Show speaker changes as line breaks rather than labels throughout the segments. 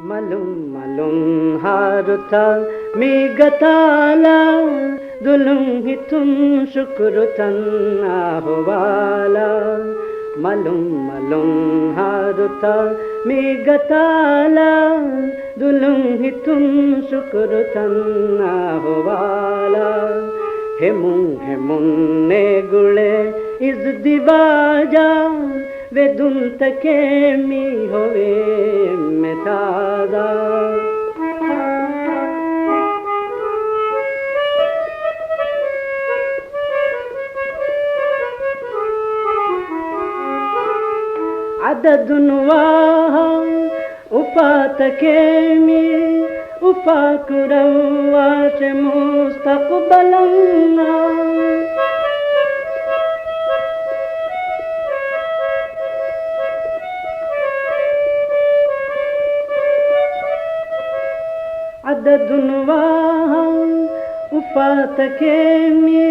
मलुं मलुं हारुता मी गताला दुलुं हितुं शुक्र तन्ना होवाला मलुं मलुं हारुता मी गताला दुलुं हितुं शुक्र तन्ना होवाला हेमुं ने गुळे इज दिवाजा वेदुं तके मी होवे मेतादा अददुनवा उपातके मी उपाकुरवा से मुस्तक़बलन्ना अददुनवा उपातके मी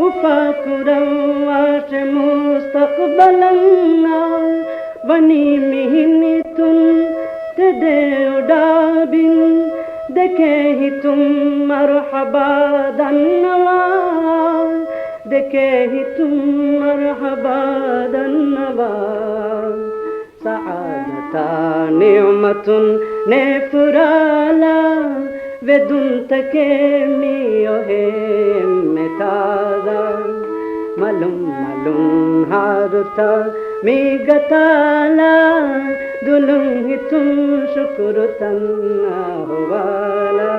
उपाकुरवा से मुस्तक़बलन्ना वनी मिहिनी तुम ते दे उडाबिन देखे ही तुम मरहबा दन्नवा देखे ही तुम मरहबा दन्नवा सआदता नियमतुन ने फुराला वेदुं तके मी ओहे मेतादा मलुं मलुं हारुता मी गताला दुलुं हितुं शुक्र तन्ना होवाला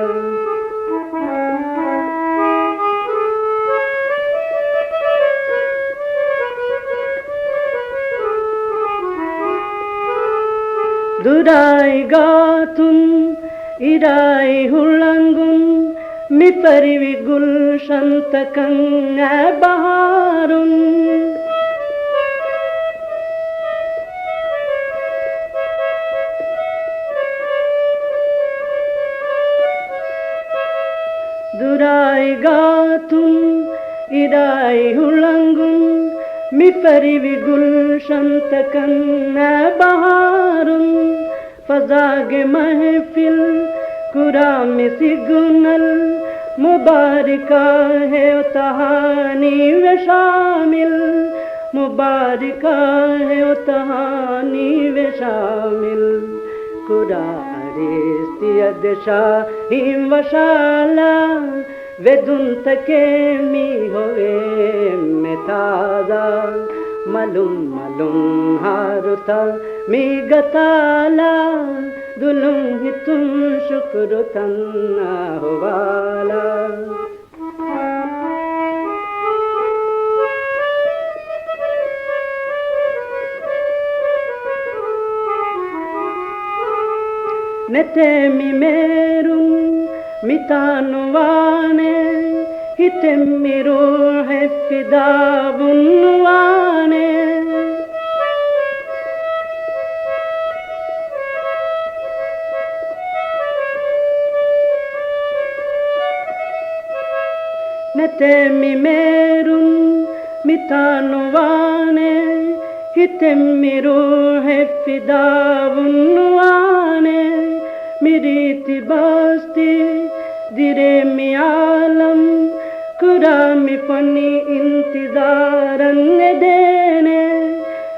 दुराई गातुं इराई हुलंगुं मी परिवि गुलशन तकं बहारुं दुराई गातुं इराई हुलंगुं मी परिवि गुलशन तकं बहारुं फजागे महफिल कुरामी सिगुनल मुबारिका है तहानी व शामिल मुबारिका है तहानी व शामिल कुरा अरिस्तियद शाहिम वशाला वेदुं तके मी होवे मेतादा मलुं मलुं हारुता मी गताला दुलुं हितुं शुक्र तन्ना होवाला नेते मी मेरुं मितानुवाने हितें मी रूहे फिदावुन्वाने नेते मी मेरुं मितानुवाने हितें मी रूहे फिदावुन्वाने मिरीति बस्ती दिरे मी आलम कुरामी पनी इंतजारन देने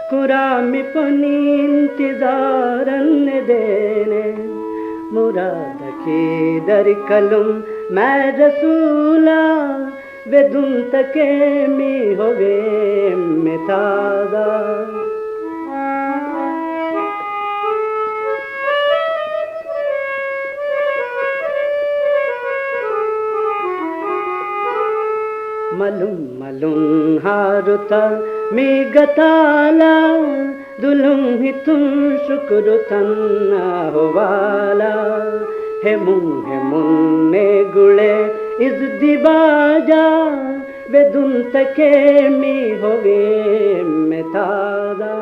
कुरामी पनी इंतजारन देने मुराद की दर कलुम मैं रसूला वेदुं तके मी होवे मेतादा मलुं मलुं हारुता मी गताला दुलुं हितुं शुक्र तन्ना होवाला हेमुं ने गुळे इज दिवाजा वेदुं तके मी होवे मेतादा।